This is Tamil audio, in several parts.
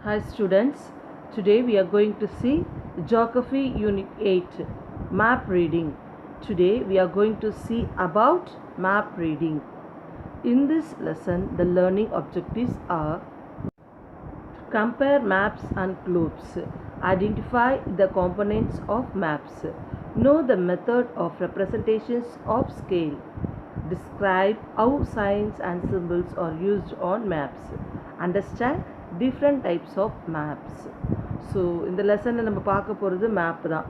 Hi students, today we are going to see Geography Unit 8 Map Reading. Today we are going to see about map reading. In this lesson, the learning objectives are to compare maps and globes, identify the components of maps, know the method of representations of scale, describe how signs and symbols are used on maps, understand different types of maps. So இந்த லெசனில் நம்ம பார்க்க போகிறது மேப் தான்.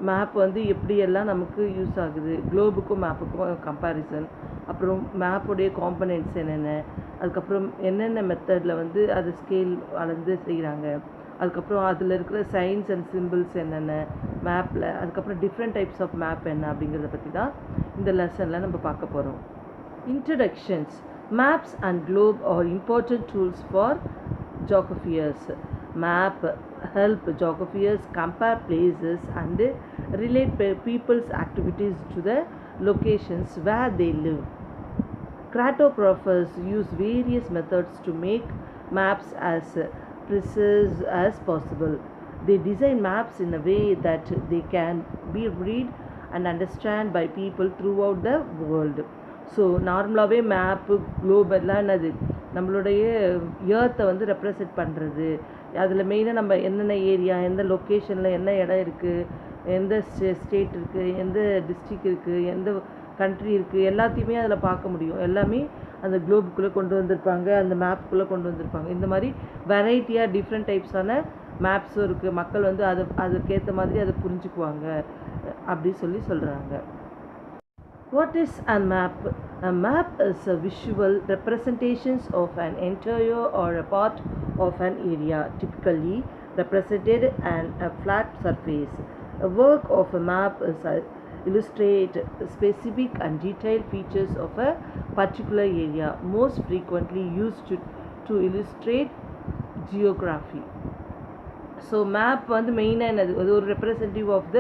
மேப் வந்து எப்படியெல்லாம் நமக்கு யூஸ் ஆகுது, குளோபுக்கும் மேப்புக்கும் கம்பேரிசன், அப்புறம் மேப்புடைய காம்பனன்ட்ஸ் என்னென்ன, அதுக்கப்புறம் என்னென்ன மெத்தடில் வந்து அது ஸ்கேல் அளந்து செய்கிறாங்க, அதுக்கப்புறம் அதில் இருக்கிற சைன்ஸ் அண்ட் சிம்பிள்ஸ் என்னென்ன மேப்பில், அதுக்கப்புறம் டிஃப்ரெண்ட் டைப்ஸ் ஆஃப் மேப் என்ன அப்படிங்கிறத பற்றி தான் இந்த லெசனில் நம்ம பார்க்க போகிறோம். Introductions. Maps and globe are important tools for geographers. Map help geographers compare places and relate people's activities to the locations where they live. Cartographers use various methods to make maps as precise as possible. They design maps in a way that they can be read and understand by people throughout the world. So நார்மலாகவே மேப்பு குளோப் எல்லாம் என்னது நம்மளுடைய ஏர்த்தை வந்து ரெப்ரசன்ட் பண்ணுறது. அதில் மெயினாக நம்ம என்னென்ன ஏரியா, எந்த லொக்கேஷனில் என்ன இடம் இருக்குது, எந்த ஸ்டேட் இருக்குது, எந்த டிஸ்ட்ரிக் இருக்குது, எந்த கண்ட்ரி இருக்குது, எல்லாத்தையுமே அதில் பார்க்க முடியும். எல்லாமே அந்த குளோபுக்குள்ளே கொண்டு வந்திருப்பாங்க, அந்த மேப்புக்குள்ளே கொண்டு வந்திருப்பாங்க. இந்த மாதிரி வெரைட்டியாக டிஃப்ரெண்ட் டைப்ஸான மேப்ஸும் இருக்குது. மக்கள் வந்து அதுக்கேற்ற மாதிரி அதை புரிஞ்சுக்குவாங்க அப்படி சொல்கிறாங்க. What is a map? A map is a visual representations of an entire or a part of an area, typically represented on a flat surface. A work of a map is illustrate specific and detailed features of a particular area, most frequently used to illustrate geography. So map வந்து மெயினாக என்னது, அது ஒரு representative of the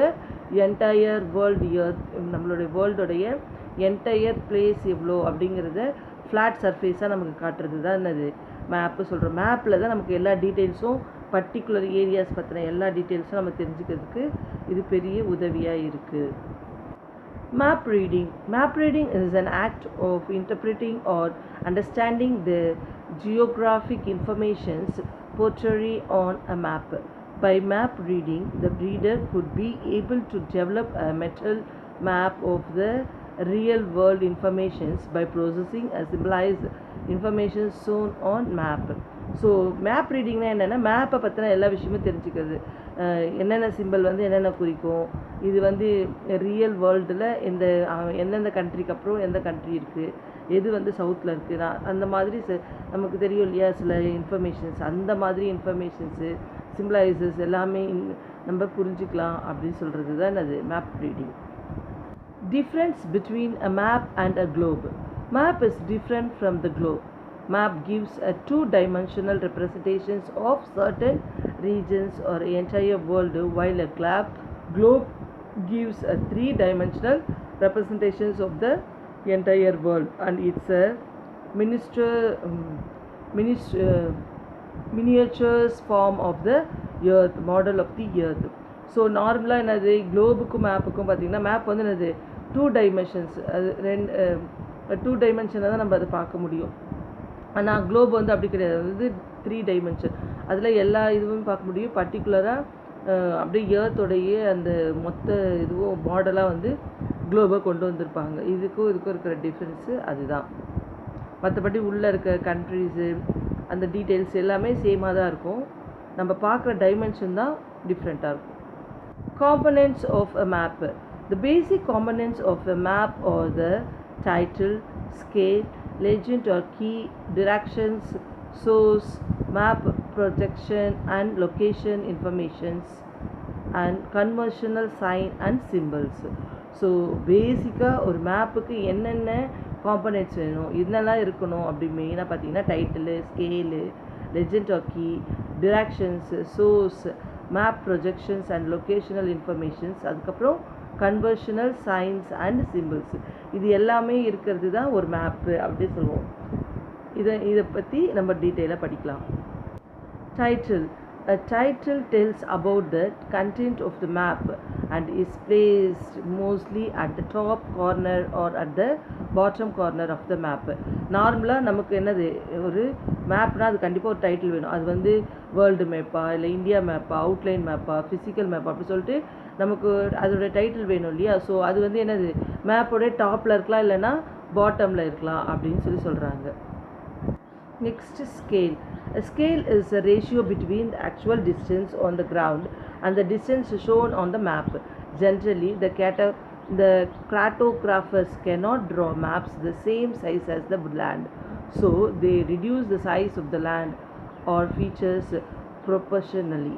entire world, earth, நம்மளுடைய வேர்ல்டோடைய என்டையர் பிளேஸ் எவ்வளோ அப்படிங்கிறத ஃப்ளாட் சர்ஃபேஸாக நமக்கு காட்டுறது தான் என்னது மேப்பு சொல்கிறோம். மேப்பில் தான் நமக்கு எல்லா டீட்டெயில்ஸும், பர்டிகுலர் ஏரியாஸ் பற்றின எல்லா டீட்டெயில்ஸும் நம்ம தெரிஞ்சுக்கிறதுக்கு இது பெரிய உதவியாக இருக்குது. Map reading. Map reading is an act of interpreting or understanding the geographic informations portrayed on a map. By map reading, the reader could be able to develop a mental map of the real world informations by processing a symbolized information shown on map. So map ரீடிங்னா என்னென்னா மேப்பை பற்றின எல்லா விஷயமும் தெரிஞ்சுக்கிறது. என்னென்ன சிம்பிள் வந்து என்னென்ன குறிக்கும், இது வந்து ரியல் வேர்ல்டில் எந்தெந்த கண்ட்ரிக்கு அப்புறம் எந்த கண்ட்ரி இருக்குது, எது வந்து சவுத்தில் இருக்குது, அந்த மாதிரி நமக்கு தெரியும் இல்லையா சில இன்ஃபர்மேஷன்ஸ், அந்த மாதிரி இன்ஃபர்மேஷன்ஸு சிம்பிளைசஸ் எல்லாமே நம்ம புரிஞ்சுக்கலாம் அப்படின்னு சொல்கிறது தான் அது map reading. Difference between a map and a globe. Map is different from the globe. Map gives a two-dimensional representations of certain regions or entire world, while a globe gives a three-dimensional representations of the entire world, and it's a miniatures form of the earth, model of the earth. So நார்மலாக என்னது குளோபுக்கும் மேப்புக்கும் பார்த்திங்கன்னா மேப் வந்து என்னது 2 dimensions, அது 2 dimensionல் தான் நம்ம அதை பார்க்க முடியும். ஆனால் குளோப் வந்து அப்படி கிடையாது, அது வந்து 3 dimension. அதில் எல்லா இதுவும் பார்க்க முடியும். பர்டிகுலராக அப்படியே ஏர்த்தோடைய அந்த மொத்த இதுவும் மாடலாக வந்து குளோபை கொண்டு வந்திருப்பாங்க. இதுக்கும் இருக்கிற டிஃப்ரென்ஸு அதுதான். மற்றபடி உள்ளே இருக்க கண்ட்ரிஸு அந்த டீட்டெயில்ஸ் எல்லாமே சேமாக தான் இருக்கும். நம்ம பார்க்குற டைமென்ஷன் தான் டிஃப்ரெண்ட்டாக இருக்கும். Components of a map. The basic components of a map are the title, scale, legend or key, directions, source, map projection and location informations, and conventional sign and symbols. So பேசிக்காக ஒரு மேப்புக்கு என்னென்ன காம்பனன்ட்ஸ் வேணும், என்னெல்லாம் இருக்கணும் அப்படி மெயினாக பார்த்தீங்கன்னா title, scale, legend or key, directions, source, map projections and locational informations, அதுக்கப்புறம் கன்வர்ஷனல் சைன்ஸ் அண்ட் சிம்பிள்ஸ். இது எல்லாமே இருக்கிறது தான் ஒரு மேப்பு அப்படி சொல்லுவோம். இதை பற்றி நம்ம டீட்டெயிலாக படிக்கலாம். Title. A title tells about the content of the map and is placed mostly at the top corner or at the bottom corner of the map. நார்மலாக நமக்கு என்னது ஒரு மேப்னா அது கண்டிப்பாக ஒரு டைட்டில் வேணும். அது வந்து வேர்ல்டு மேப்பா இல்லை இந்தியா மேப்பா அவுட்லைன் மேப்பா ஃபிசிக்கல் மேப்பா அப்படி சொல்லிட்டு நமக்கு அதோட டைட்டில் வேணும் இல்லையா. ஸோ அது வந்து என்னது மேப்போடைய டாப்பில் இருக்கலாம் இல்லைன்னா பாட்டமில் இருக்கலாம் அப்படின்னு சொல்கிறாங்க. Next, scale. A scale is a ratio between the actual distance on the ground and the distance shown on the map. Generally, the cartographers cannot draw maps the same size as the land, so they reduce the size of the land or features proportionally.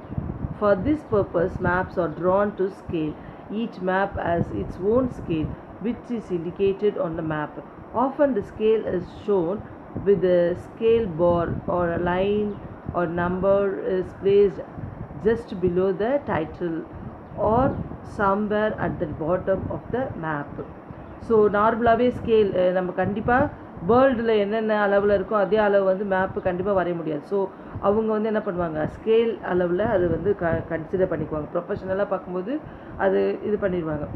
For this purpose, maps are drawn to scale. Each map has its own scale, which is indicated on the map. Often, the scale is shown with a scale bar or a line or number is placed just below the title or somewhere at the bottom of the map. So நார்மலாகவே ஸ்கேல் நம்ம கண்டிப்பாக வேர்ல்டில் என்னென்ன அளவில் இருக்கோ அதே அளவு வந்து மேப்பு கண்டிப்பாக வரைய முடியாது. ஸோ அவங்க வந்து என்ன பண்ணுவாங்க, ஸ்கேல் அளவில் அது வந்து கன்சிடர் பண்ணிக்குவாங்க. ப்ரொஃபஷனலாக பார்க்கும்போது அது இது பண்ணிடுவாங்க.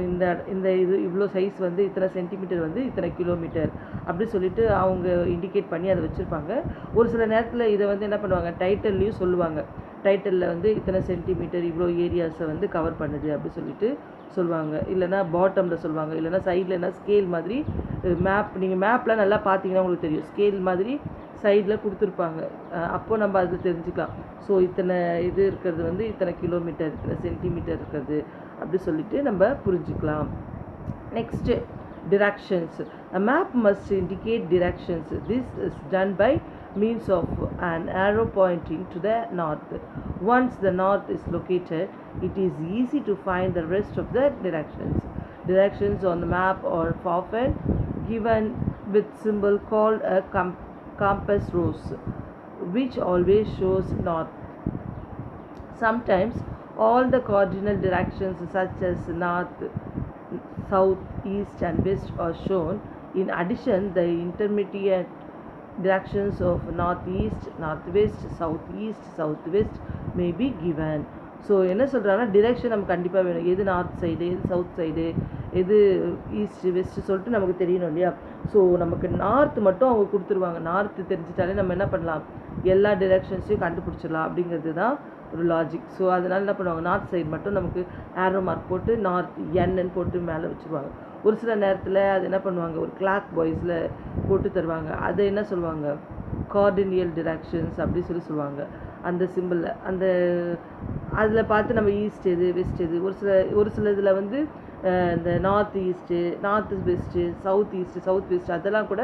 இந்த இந்த இது இவ்வளோ சைஸ் வந்து இத்தனை சென்டிமீட்டர் வந்து இத்தனை கிலோமீட்டர் அப்படி சொல்லிட்டு அவங்க இண்டிகேட் பண்ணி அதை வச்சுருப்பாங்க. ஒரு சில நேரத்தில் இதை வந்து என்ன பண்ணுவாங்க, டைட்டில்லையும் சொல்லுவாங்க. டைட்டிலில் வந்து இத்தனை சென்டிமீட்டர் இவ்வளோ ஏரியாஸை வந்து கவர் பண்ணுது அப்படி சொல்லிட்டு சொல்லுவாங்க. இல்லைனா பாட்டமில் சொல்லுவாங்க, இல்லைனா சைடில்னா ஸ்கேல் மாதிரி மேப். நீங்கள் மேப்லாம் நல்லா பார்த்தீங்கன்னா உங்களுக்கு தெரியும், ஸ்கேல் மாதிரி சைடில் கொடுத்துருப்பாங்க. அப்போது நம்ம அது தெரிஞ்சுக்கலாம். ஸோ இத்தனை இது இருக்கிறது வந்து இத்தனை கிலோமீட்டர் இத்தனை சென்டிமீட்டர் இருக்கிறது அப்படி சொல்லிட்டு நம்ம புரிஞ்சுக்கலாம். Next, directions. A map must indicate directions. This is done by means of an arrow pointing to the north. Once the north is located, it is easy to find the rest of the directions. Directions on the map are often given with symbol called a compass rose, which always shows north. Sometimes all the cardinal directions such as north, south, east and west are shown. In addition, the intermediate directions of northeast, northwest, southeast, southwest may be given. So என்ன சொல்கிறாங்கன்னா, டிரெக்ஷன் நமக்கு கண்டிப்பாக வேணும். எது நார்த் சைடு, எது சவுத் சைடு, எது ஈஸ்ட்டு வெஸ்ட்டு சொல்லிட்டு நமக்கு தெரியணும் இல்லையா. ஸோ நமக்கு நார்த் மட்டும் அவங்க கொடுத்துருவாங்க. நார்த்து தெரிஞ்சிட்டாலே நம்ம என்ன பண்ணலாம், எல்லா டிரெக்ஷன்ஸையும் கண்டுபிடிச்சிடலாம் அப்படிங்கிறது தான் ஒரு லாஜிக். ஸோ அதனால் என்ன பண்ணுவாங்க, நார்த் சைடு மட்டும் நமக்கு ஆரோ மார்க் போட்டு நார்த் என்னு போட்டு மேலே வச்சுருவாங்க. ஒரு சில நேரத்தில் அது என்ன பண்ணுவாங்க, ஒரு கிளாக் பாய்ஸில் போட்டு தருவாங்க. அதை என்ன சொல்லுவாங்க, கார்டினியல் டிரெக்ஷன்ஸ் அப்படி சொல்லுவாங்க. அந்த சிம்பிளில் அந்த அதில் பார்த்து நம்ம ஈஸ்ட் எது வெஸ்ட் எது, ஒரு சில இதில் வந்து இந்த north east, north west, south east, south west அதெல்லாம் கூட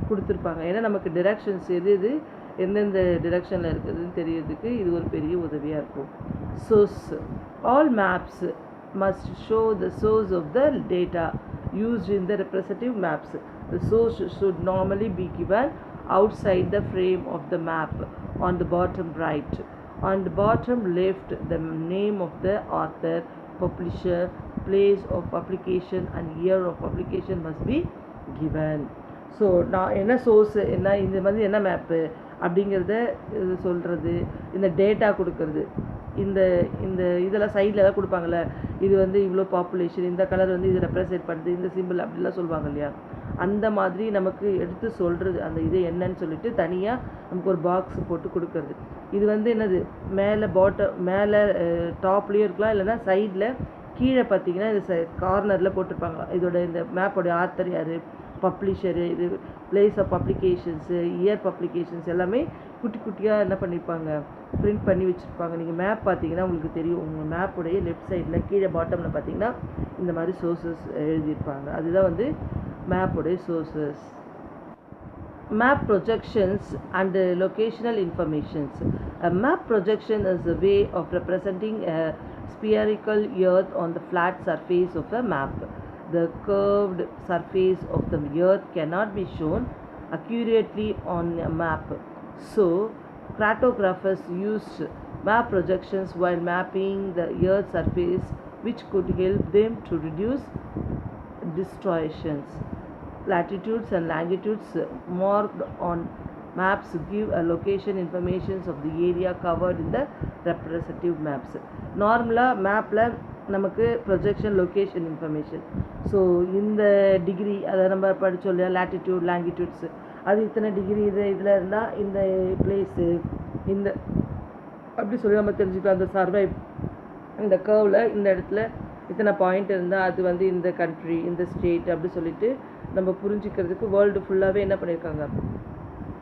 கொடுத்துருப்பாங்க. ஏன்னா நமக்கு டிரெக்ஷன்ஸ் எது எந்தெந்த டிரெக்ஷனில் இருக்குதுன்னு தெரியறதுக்கு இது ஒரு பெரிய உதவியாக இருக்கும். Source. All maps must show the source of the data used in the representative maps. The source should normally be given outside the frame of the map on the bottom right. On the bottom left, the name of the author, publisher, place of publication and year of publication must be given. So நான் என்ன சோர்ஸு என்ன இந்த மாதிரி என்ன மேப்பு அப்படிங்கிறத இது சொல்கிறது, இந்த டேட்டா கொடுக்கறது, இந்த இந்த இதெல்லாம் சைடில் எல்லாம் கொடுப்பாங்கள்ல, இது வந்து இவ்வளோ பாப்புலேஷன், இந்த கலர் வந்து இது ரெப்ரசன்ட் பண்ணுது, இந்த சிம்பிள் அப்படிலாம் சொல்லுவாங்க இல்லையா. அந்த மாதிரி நமக்கு எடுத்து சொல்கிறது, அந்த இது என்னன்னு சொல்லிட்டு தனியாக நமக்கு ஒரு பாக்ஸ் போட்டு கொடுக்கறது. இது வந்து என்னது, மேலே டாப்லேயும் இருக்கலாம், இல்லைனா சைடில் கீழே பார்த்தீங்கன்னா இது கார்னரில் போட்டிருப்பாங்க. இதோட இந்த மேப்போடைய ஆத்தர் யார், பப்ளிஷரு, இது பிளேஸ் ஆஃப் பப்ளிகேஷன்ஸு, இயர் பப்ளிகேஷன்ஸ் எல்லாமே குட்டி குட்டியாக என்ன பண்ணியிருப்பாங்க, பிரிண்ட் பண்ணி வச்சுருப்பாங்க. நீங்கள் மேப் பார்த்தீங்கன்னா உங்களுக்கு தெரியும், உங்கள் மேப்புடைய லெஃப்ட் சைடில் கீழே பாட்டமில் பார்த்தீங்கன்னா இந்த மாதிரி சோர்ஸஸ் எழுதியிருப்பாங்க. அதுதான் வந்து மேப்புடைய sources. Map projections and locational informations. A map projection is a way of representing a spherical earth on the flat surface of a map. The curved surface of the earth cannot be shown accurately on a map. So, cartographers used map projections while mapping the earth's surface, which could help them to reduce distortions. Latitudes and longitudes marked on Maps give a location informations of the area covered in the representative maps. நார்மலாக மேப்பில் நமக்கு ப்ரொஜெக்ஷன் லொக்கேஷன் இன்ஃபர்மேஷன். ஸோ இந்த டிகிரி அதை நம்ம படித்தோம் இல்லையா, லேட்டிடியூட் லாங்கிடியூட்ஸு, அது இத்தனை டிகிரி இதில் இருந்தால் இந்த பிளேஸு இந்த அப்படி சொல்லி நம்ம தெரிஞ்சுக்கலாம். அந்த சர்வை இந்த கர்வில் இந்த இடத்துல இத்தனை பாயிண்ட் இருந்தால் அது வந்து இந்த கண்ட்ரி இந்த ஸ்டேட் அப்படி சொல்லிட்டு நம்ம புரிஞ்சுக்கிறதுக்கு வேர்ல்டு ஃபுல்லாகவே என்ன பண்ணியிருக்காங்க,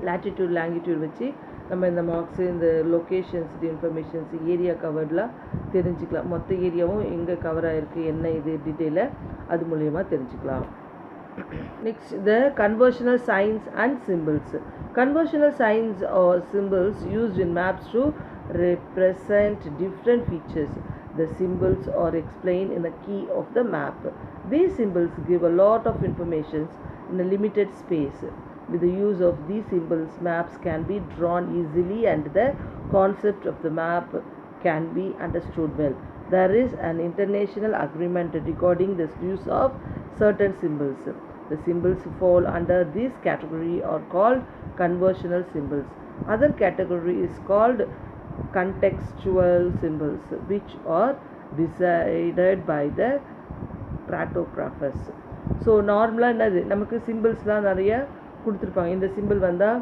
லேட்டிடியூட் லாங்கிடியூட் வச்சு நம்ம இந்த மார்க்ஸு இந்த லொக்கேஷன்ஸ் இன்ஃபர்மேஷன்ஸ் ஏரியா கவர்டெலாம் தெரிஞ்சுக்கலாம். மொத்த ஏரியாவும் எங்கே கவர் ஆகிருக்கு என்ன இது டீட்டெயிலை அது மூலயமா தெரிஞ்சுக்கலாம். Next, the conversional signs and symbols. Conversional signs or symbols used in maps to represent different features. The symbols are explained in the key of the map. These symbols give a lot of information in a limited space. With the use of these symbols, maps can be drawn easily and the concept of the map can be understood well. There is an international agreement regarding the use of certain symbols. The symbols fall under this category are called conversional symbols. Other category is called contextual symbols, which are decided by the cartographers. So நார்மலாக என்னது நமக்கு சிம்பிள்ஸ்லாம் நிறைய கொடுத்துருப்பாங்க. இந்த சிம்பிள் வந்தால்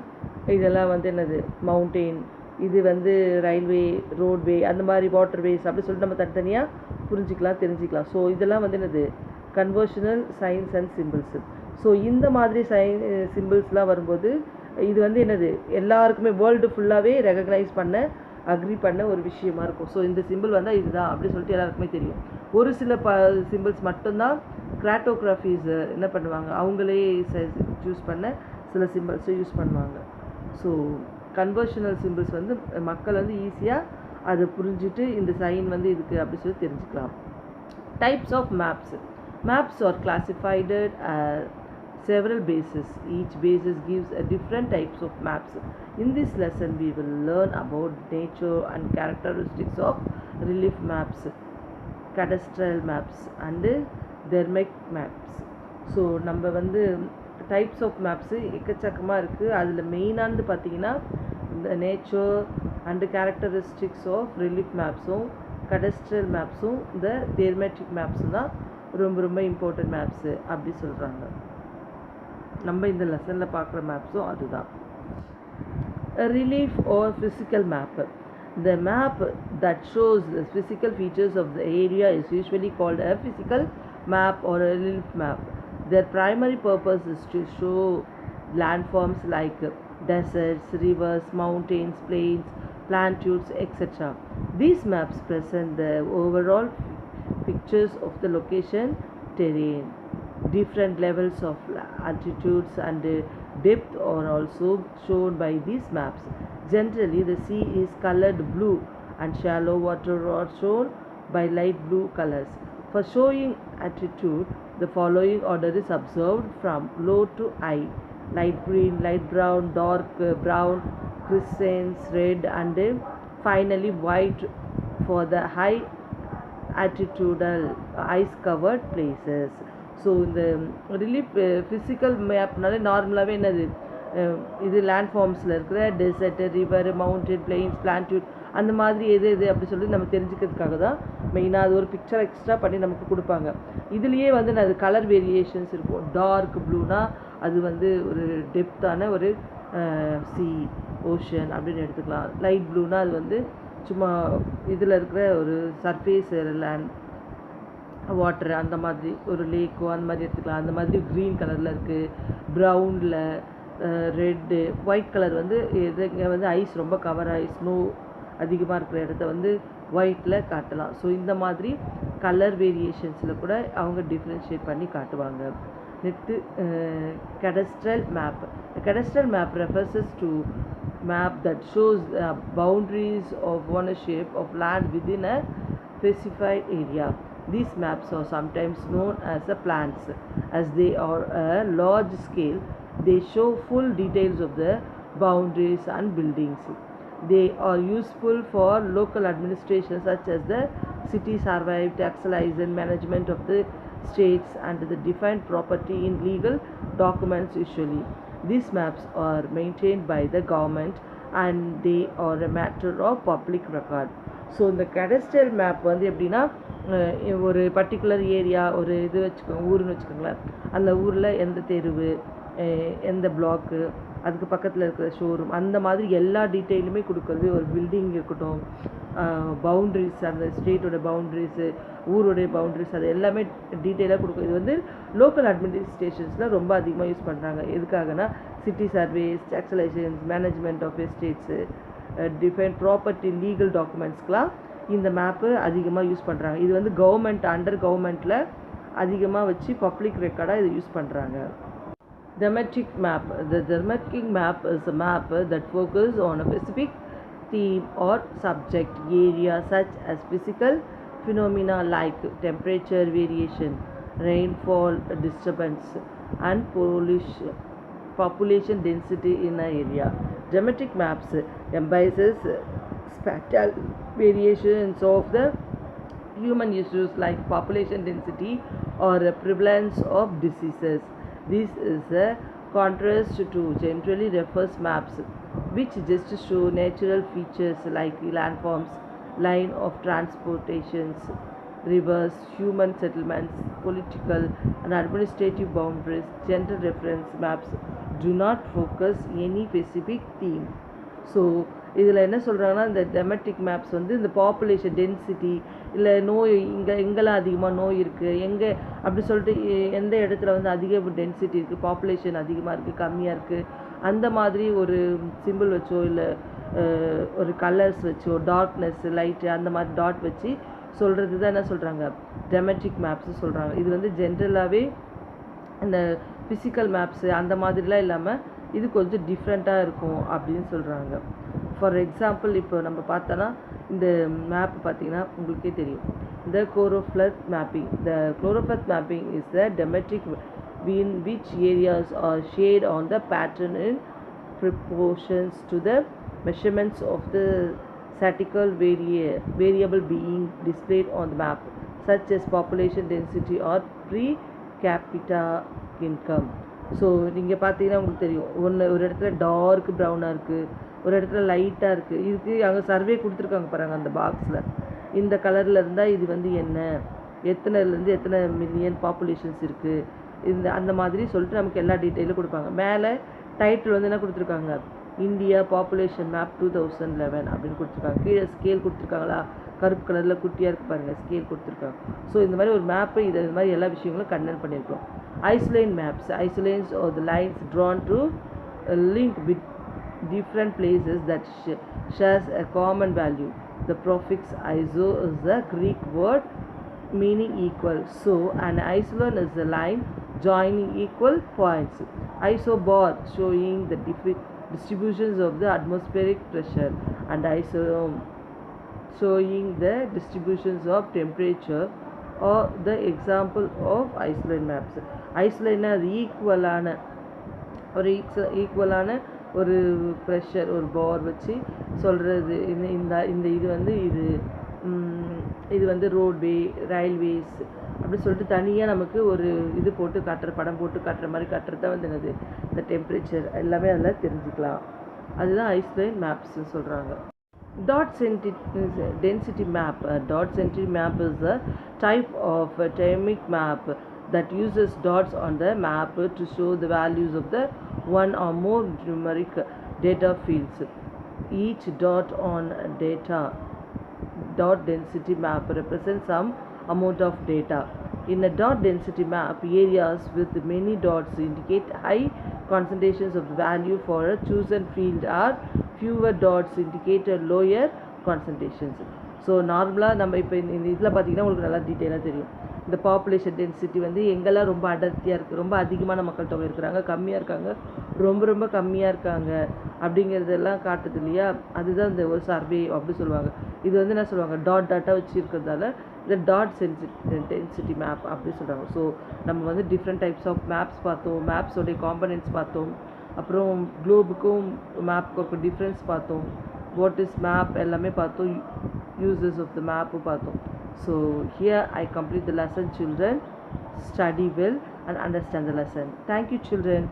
இதெல்லாம் வந்து என்னது மவுண்டெயின், இது வந்து ரயில்வே ரோட்வே அந்த மாதிரி வாட்டர்வேஸ் அப்படி சொல்லிட்டு நம்ம தனித்தனியாக புரிஞ்சிக்கலாம் தெரிஞ்சிக்கலாம். ஸோ இதெல்லாம் வந்து என்னது கன்வர்ஷனல் சைன்ஸ் அண்ட் சிம்பிள்ஸு. ஸோ இந்த மாதிரி சிம்பிள்ஸ்லாம் வரும்போது இது வந்து என்னது எல்லாருக்குமே வேர்ல்டு ஃபுல்லாகவே ரெகக்னைஸ் பண்ண அக்ரி பண்ண ஒரு விஷயமா இருக்கும். ஸோ இந்த சிம்பிள் வந்தால் இதுதான் அப்படி சொல்லிட்டு எல்லாருக்குமே தெரியும். ஒரு சில சிம்பிள்ஸ் மட்டும்தான் கிராட்டோகிராஃபிஸ் என்ன பண்ணுவாங்க, அவங்களே சூஸ் பண்ண சில சிம்பிள்ஸை யூஸ் பண்ணுவாங்க. ஸோ கன்வர்ஷனல் சிம்பிள்ஸ் வந்து மக்கள் வந்து ஈஸியாக அதை புரிஞ்சுட்டு இந்த சைன் வந்து இதுக்கு அப்படி சொல்லி தெரிஞ்சுக்கலாம். Types of maps. Maps are classified as several bases. Each basis gives a different types of maps. In this lesson, we will learn about nature and characteristics of relief maps, cadastral maps, and thermic maps. So, நம்ம வந்து types of maps எக்கச்சக்கமாக இருக்குது. அதில் மெயினானது பார்த்திங்கன்னா இந்த nature and characteristics of relief மேப்ஸும் கடஸ்ட்ரல் மேப்ஸும் இந்த தேர்மேட்டிக் மேப்ஸும் தான் ரொம்ப ரொம்ப இம்பார்ட்டன்ட் மேப்ஸு அப்படி சொல்கிறாங்க. நம்ம இந்த லெசனில் பார்க்குற மேப்ஸும் அதுதான். Relief or physical map. The map that shows the physical features of the area is usually called a physical map or a relief map. Their primary purpose is to show landforms like deserts, rivers, mountains, plains, plantitudes, etc. These maps present the overall pictures of the location, terrain. Different levels of altitudes and depth are also shown by these maps. Generally, the sea is colored blue and shallow water are shown by light blue colors. For showing altitude, the following order is observed from low to high: light green, light brown, dark brown, crescents, red, and finally white for the high altitudinal ice covered places. So இந்த ரிலீஃப் ஃபிசிக்கல் மேப்னாலே நார்மலாகவே என்னது இது லேண்ட் ஃபார்ம்ஸில் இருக்கிற டெசர்ட், ரிவர், மவுண்டன், பிளெயின்ஸ், பிளான்டியூட் அந்த மாதிரி எது எது அப்படி சொல்லி நம்ம தெரிஞ்சுக்கிறதுக்காக தான் மெயினாக அது ஒரு பிக்சர் எக்ஸ்ட்ரா பண்ணி நமக்கு கொடுப்பாங்க. இதுலேயே வந்து அது கலர் வேரியேஷன்ஸ் இருக்கும். டார்க் ப்ளூனா அது வந்து ஒரு டெப்த்தான ஒரு சி ஓஷன் அப்படின்னு எடுத்துக்கலாம். லைட் ப்ளூனா அது வந்து சும்மா இதில் இருக்கிற ஒரு சர்ஃபேஸ் லேண்ட் வாட்டர் அந்த மாதிரி ஒரு லேக்கோ அந்த மாதிரி எடுத்துக்கலாம். அந்த மாதிரி க்ரீன் கலரில் இருக்குது. ப்ரௌனில் ரெட்டு, ஒயிட் கலர் வந்து இங்கே வந்து ஐஸ் ரொம்ப கவர் ஆகி ஸ்னோ அதிகமாக இருக்கிற இடத்த வந்து ஒயிட்டில் காட்டலாம். ஸோ இந்த மாதிரி கலர் வேரியேஷன்ஸில் கூட அவங்க டிஃப்ரென்ஷியேட் பண்ணி காட்டுவாங்க. Next cadastral map. The cadastral map refers to map that shows boundaries of ownership of land within a specified area. These maps are sometimes known as the plans. As they are a large scale, they show full details of the boundaries and buildings. They are useful for local administration such as the city survey, taxation, and management of the states and the defined property in legal documents usually. These maps are maintained by the government and they are a matter of public record. So இந்த cadastral map வந்து எப்படின்னா ஒரு பர்டிகுலர் ஏரியா ஒரு இது வச்சுக்கோங்க ஊருன்னு வச்சுக்கோங்களேன். அந்த ஊரில் எந்த தெருவு எந்த பிளாக்கு அதுக்கு பக்கத்தில் இருக்கிற ஷோரூம் அந்த மாதிரி எல்லா டீட்டெயிலுமே கொடுக்குறது. ஒரு பில்டிங் இருக்கட்டும், பவுண்ட்ரிஸ், அந்த ஸ்டேட்டோட பவுண்ட்ரிஸு, ஊருடைய பவுண்ட்ரிஸ், அது எல்லாமே டீட்டெயிலாக கொடுக்கும். இது வந்து லோக்கல் அட்மினிஸ்ட்ரேஷன்ஸில் ரொம்ப அதிகமாக யூஸ் பண்ணுறாங்க. எதுக்காகனா city surveys, taxations, management of estates, define property, legal டாக்குமெண்ட்ஸ்க்கெலாம் இந்த மேப்பு அதிகமாக யூஸ் பண்ணுறாங்க. இது வந்து கவர்மெண்ட் அண்டர் கவர்மெண்ட்டில் அதிகமாக வச்சு பப்ளிக் ரெக்கார்டாக இது யூஸ் பண்ணுறாங்க. Thematic map. The thematic map is a map that focuses on a specific theme or subject area such as physical phenomena like temperature variation, rainfall disturbance, and population density in an area. Thematic maps emphasizes spatial variations of the human issues like population density or prevalence of diseases. This is a contrast to generally refers maps which just show natural features like landforms, line of transportations, rivers, human settlements, political and administrative boundaries. General reference maps do not focus any specific theme. So இதில் என்ன சொல்கிறாங்கன்னா, இந்த தெமெட்டிக் மேப்ஸ் வந்து இந்த பாப்புலேஷன் டென்சிட்டி இல்லை நோய் எங்கெல்லாம் அதிகமாக நோய் இருக்குது, எங்கே அப்படி சொல்லிட்டு எந்த இடத்துல வந்து அதிக டென்சிட்டி இருக்குது, பாப்புலேஷன் அதிகமாக இருக்குது கம்மியாக இருக்குது, அந்த மாதிரி ஒரு சிம்பிள் வச்சோ இல்லை ஒரு கலர்ஸ் வச்சோ டார்க்னஸ் லைட்டு அந்த மாதிரி டாட் வச்சு சொல்கிறது தான் என்ன சொல்கிறாங்க, தெமெட்டிக் மேப்ஸு சொல்கிறாங்க. இது வந்து ஜென்ரலாகவே இந்த ஃபிசிக்கல் மேப்ஸு அந்த மாதிரிலாம் இல்லாமல் இது கொஞ்சம் டிஃப்ரெண்ட்டாக இருக்கும் அப்படின்னு சொல்கிறாங்க. ஃபார் எக்ஸாம்பிள் இப்போ நம்ம பார்த்தோன்னா இந்த மேப் பார்த்திங்கன்னா உங்களுக்கே தெரியும், இந்த choropleth mapping. The choropleth mapping is the thematic in which areas are shaded on the pattern in proportions to the measurements of the statistical variable being displayed on the map, such as population density or per capita income. So நீங்கள் பார்த்தீங்கன்னா உங்களுக்கு தெரியும், ஒரு இடத்துல டார்க் ப்ரௌனாக இருக்குது, ஒரு இடத்துல லைட்டாக இருக்குது. இதுக்கு அங்கே சர்வே கொடுத்துருக்காங்க பாருங்கள் அந்த பாக்ஸில், இந்த கலரில் இருந்தால் இது வந்து என்ன, எத்தனைலேருந்து எத்தனை மில்லியன் பாப்புலேஷன்ஸ் இருக்குது, இந்த அந்த மாதிரி சொல்லிட்டு நமக்கு எல்லா டீட்டெயிலும் கொடுப்பாங்க. மேலே டைட்டில் வந்து என்ன கொடுத்துருக்காங்க, இந்தியா பாப்புலேஷன் மேப் 2011 அப்படின்னு கொடுத்துருக்காங்க. கீழே ஸ்கேல் கொடுத்துருக்காங்களா, கருப்பு கலரில் குட்டியாக இருக்குது பாருங்கள், ஸ்கேல் கொடுத்துருக்காங்க. ஸோ இந்த மாதிரி ஒரு மேப்பு இது மாதிரி எல்லா விஷயங்களும் கண்டென்ட் பண்ணியிருக்கோம். ஐசோலைன் maps. Isolines are the lines drawn to link with different places that shares a common value. The prefix iso is the Greek word meaning equal. So an isolon is a line joining equal points. Isobar showing the distributions of the atmospheric pressure, and isosome showing the distributions of temperature or the example of isoline maps. Isoline அது ஈக்குவலான ஒரு ப்ரெஷர் ஒரு பார் வச்சு சொல்கிறது. இந்த இது வந்து இது வந்து ரோட்வே ரயில்வேஸ் அப்படி சொல்லிட்டு தனியாக நமக்கு ஒரு இது போட்டு காட்டுற படம் போட்டு காட்டுற மாதிரி காட்டுறது தான் வந்து என்னது இந்த டெம்பரேச்சர் எல்லாமே அதில் தெரிஞ்சுக்கலாம். அதுதான் ஐசோலைன் மேப்ஸ்ன்னு சொல்கிறாங்க. Dot density map. Dot density map is a type of dynamic map that uses dots on the map to show the values of the one or more numeric data fields. Each dot on dot density map represents some amount of data. In a dot density map, areas with many dots indicate high concentrations of value for a chosen field, or fewer dots indicate a lower concentrations. So நார்மலாக நம்ம இப்போ இந்த இதில் பார்த்திங்கன்னா உங்களுக்கு நல்லா டீட்டெயிலாக தெரியும். இந்த பாப்புலேஷன் டென்சிட்டி வந்து எங்கெல்லாம் ரொம்ப அடர்த்தியாக இருக்குது, ரொம்ப அதிகமான மக்கள் தொகை இருக்கிறாங்க, கம்மியாக இருக்காங்க, ரொம்ப கம்மியாக இருக்காங்க அப்படிங்கிறதெல்லாம் காட்டுது இல்லையா, அதுதான் இந்த ஒரு சர்வே அப்படி சொல்லுவாங்க. இது வந்து என்ன சொல்லுவாங்க, டாட்டாக வச்சு இருக்கிறதால இந்த டாட் டென்சிட்டி மேப் அப்படி சொல்கிறாங்க. ஸோ நம்ம வந்து டிஃப்ரெண்ட் டைப்ஸ் ஆஃப் மேப்ஸ் பார்த்தோம், மேப்ஸோடைய காம்பனன்ட்ஸ் பார்த்தோம், அப்புறம் குளோபுக்கும் மேப்புக்கும் டிஃப்ரென்ஸ் பார்த்தோம், வாட் இஸ் மேப் எல்லாமே பார்த்தோம், uses of the map பார்த்தோம். So here I complete the lesson children. Study well and understand the lesson. Thank you children.